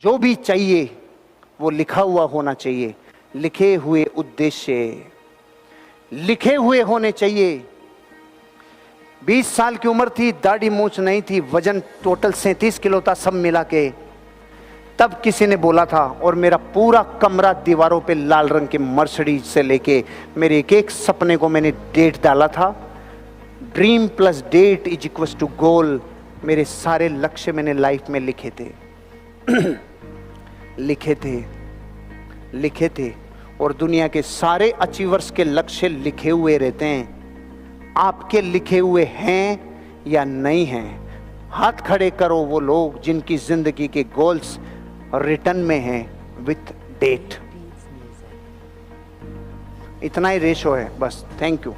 जो भी चाहिए वो लिखा हुआ होना चाहिए, लिखे हुए उद्देश्य लिखे हुए होने चाहिए। 20 साल की उम्र थी, दाढ़ी मूछ नहीं थी, वजन टोटल 37 किलो था सब मिला के। तब किसी ने बोला था, और मेरा पूरा कमरा दीवारों पे लाल रंग के मर्सिडीज से लेके मेरे एक एक सपने को मैंने डेट डाला था। Dream plus date is equal to goal. मेरे सारे लक्ष्य मैंने लाइफ में लिखे थे लिखे थे। और दुनिया के सारे अचीवर्स के लक्ष्य लिखे हुए रहते हैं। आपके लिखे हुए हैं या नहीं हैं? हाथ खड़े करो वो लोग जिनकी जिंदगी के गोल्स रिटर्न में हैं विथ डेट। इतना ही रेशो है बस। Thank you.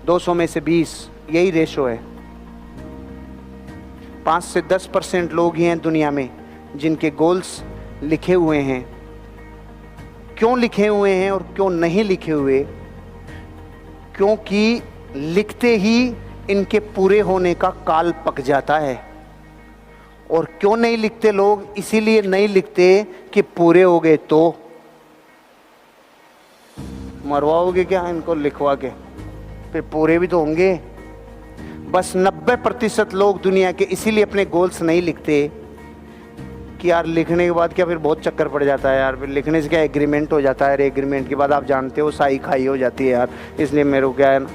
200 में से 20 यही रेशो है। 5 से 10% लोग ही हैं दुनिया में जिनके गोल्स लिखे हुए हैं। क्यों लिखे हुए हैं और क्यों नहीं लिखे हुए? क्योंकि लिखते ही इनके पूरे होने का काल पक जाता है। और क्यों नहीं लिखते लोग? इसीलिए नहीं लिखते कि पूरे हो गए तो मरवाओगे क्या इनको लिखवा के? फिर पूरे भी तो होंगे। बस 90% लोग दुनिया के इसीलिए अपने गोल्स नहीं लिखते कि यार लिखने के बाद क्या फिर बहुत चक्कर पड़ जाता है यार, फिर लिखने से क्या एग्रीमेंट हो जाता है, एग्रीमेंट के बाद आप जानते हो साई खाई हो जाती है यार, इसलिए मेरे को क्या है ना,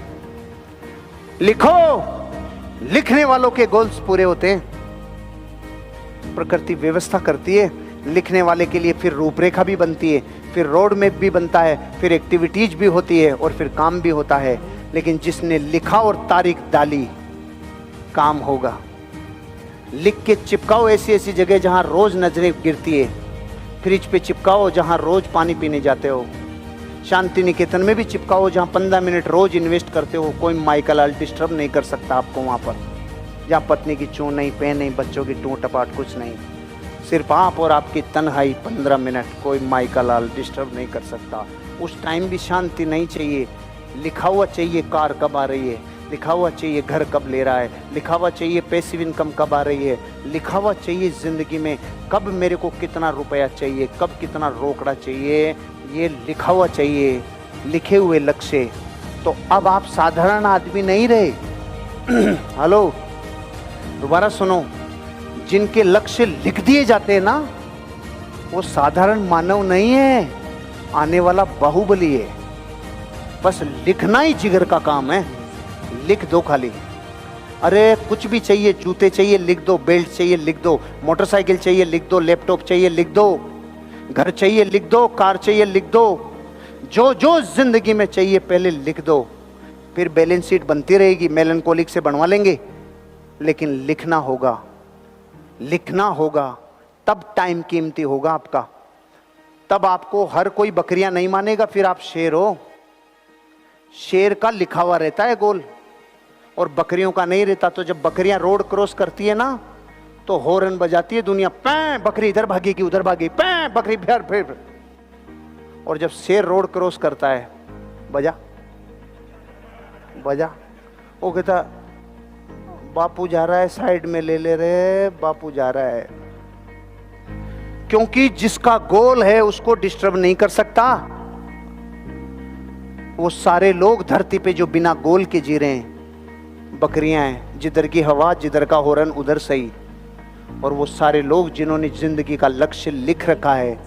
लिखो। लिखने वालों के गोल्स पूरे होते हैं। प्रकृति व्यवस्था करती है लिखने वाले के लिए, फिर रूपरेखा भी बनती है, फिर रोड मैप भी बनता है, फिर एक्टिविटीज भी होती है और फिर काम भी होता है। लेकिन जिसने लिखा और तारीख डाली, काम होगा। लिख के चिपकाओ ऐसी ऐसी जगह जहां रोज नजरें गिरती है। फ्रिज पे चिपकाओ जहां रोज पानी पीने जाते हो। शांति निकेतन में भी चिपकाओ जहां 15 मिनट रोज इन्वेस्ट करते हो। कोई माइकल डिस्टर्ब नहीं कर सकता आपको वहां पर, जहां पत्नी की चूं नहीं, पैन नहीं, बच्चों की टूं टपाट कुछ नहीं, सिर्फ आप और आपकी तन्हाई 15 मिनट। कोई माइकल डिस्टर्ब नहीं कर सकता। उस टाइम भी शांति नहीं चाहिए। लिखा हुआ चाहिए कार कब आ रही है, लिखा हुआ चाहिए घर कब ले रहा है, लिखा हुआ चाहिए पैसिव इनकम कब आ रही है, लिखा हुआ चाहिए जिंदगी में कब मेरे को कितना रुपया चाहिए, कब कितना रोकड़ा चाहिए, ये लिखा हुआ चाहिए। लिखे हुए लक्ष्य। तो अब आप साधारण आदमी नहीं रहे। हेलो, दोबारा सुनो। जिनके लक्ष्य लिख दिए जाते हैं ना, वो साधारण मानव नहीं है, आने वाला बाहुबली है। बस लिखना ही जिगर का काम है। लिख दो खाली। अरे कुछ भी चाहिए, जूते चाहिए लिख दो, बेल्ट चाहिए लिख दो, मोटरसाइकिल चाहिए लिख दो, लैपटॉप चाहिए लिख दो, घर चाहिए लिख दो, कार चाहिए लिख दो। जो जो जिंदगी में चाहिए पहले लिख दो, फिर बैलेंस शीट बनती रहेगी, मेलनकोलिक से बनवा लेंगे। लेकिन लिखना होगा, लिखना होगा, तब टाइम कीमती होगा आपका। तब आपको हर कोई बकरियां नहीं मानेगा, फिर आप शेर हो। शेर का लिखा हुआ रहता है गोल और बकरियों का नहीं रहता। तो जब बकरियां रोड क्रॉस करती है ना, तो हॉर्न बजाती है दुनिया, पैं बकरी इधर भागेगी उधर भागेगी, पैं बकरी फिर। और जब शेर रोड क्रॉस करता है, बजा बजा, वो कहता बापू जा रहा है, साइड में ले ले रहे, बापू जा रहा है। क्योंकि जिसका गोल है उसको डिस्टर्ब नहीं कर सकता। वो सारे लोग धरती पे जो बिना गोल के जी रहे हैं, बकरियां हैं, जिधर की हवा जिधर का हॉर्न उधर सही। और वो सारे लोग जिन्होंने जिंदगी का लक्ष्य लिख रखा है,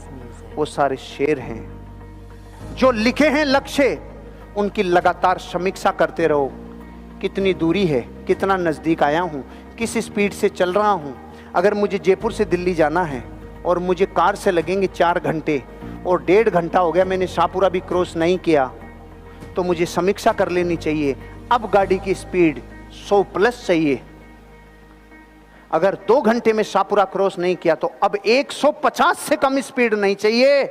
वो सारे शेर हैं। जो लिखे हैं लक्ष्य, उनकी लगातार समीक्षा करते रहो। कितनी दूरी है, कितना नजदीक आया हूं, किस स्पीड से चल रहा हूं। अगर मुझे जयपुर से दिल्ली जाना है और मुझे कार से लगेंगे 4 घंटे और 1.5 घंटा हो गया, मैंने शाहपुरा भी क्रॉस नहीं किया, तो मुझे समीक्षा कर लेनी चाहिए। अब गाड़ी की स्पीड 100+ चाहिए। अगर 2 घंटे में शाहपुरा क्रॉस नहीं किया तो अब 150 से कम स्पीड नहीं चाहिए।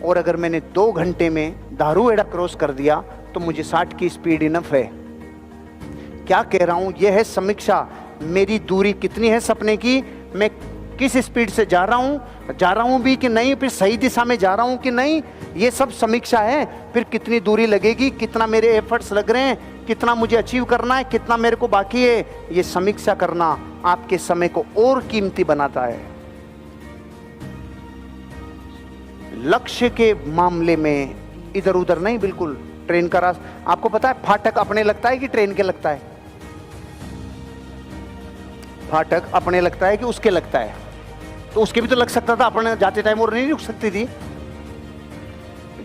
और अगर मैंने 2 घंटे में दारूहेड़ा क्रॉस कर दिया तो मुझे 60 की स्पीड इनफ है। क्या कह रहा हूं? यह है समीक्षा। मेरी दूरी कितनी है सपने की, मैं किस स्पीड से जा रहा हूं भी कि नहीं, फिर सही दिशा में जा रहा हूं कि नहीं, ये सब समीक्षा है। फिर कितनी दूरी लगेगी, कितना मेरे एफर्ट्स लग रहे हैं, कितना मुझे अचीव करना है, कितना मेरे को बाकी है, ये समीक्षा करना आपके समय को और कीमती बनाता है। लक्ष्य के मामले में इधर उधर नहीं, बिल्कुल ट्रेन का रास्ता। आपको पता है फाटक अपने लगता है कि ट्रेन के लगता है? फाटक अपने लगता है कि उसके लगता है? तो उसके भी तो लग सकता था, अपने जाते टाइम और नहीं रुक सकती थी।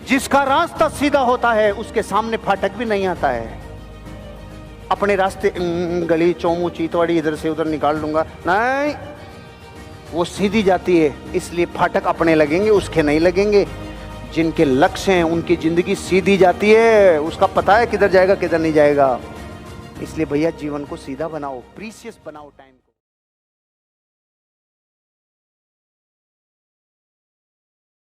जिसका रास्ता सीधा होता है उसके सामने फाटक भी नहीं आता है। अपने रास्ते गली चौमू चीतवाड़ी इधर से उधर निकाल लूंगा, नहीं, वो सीधी जाती है। इसलिए फाटक अपने लगेंगे, उसके नहीं लगेंगे। जिनके लक्ष्य हैं उनकी जिंदगी सीधी जाती है, उसका पता है किधर जाएगा किधर नहीं जाएगा। इसलिए भैया जीवन को सीधा बनाओ, प्रीशियस बनाओ टाइम को।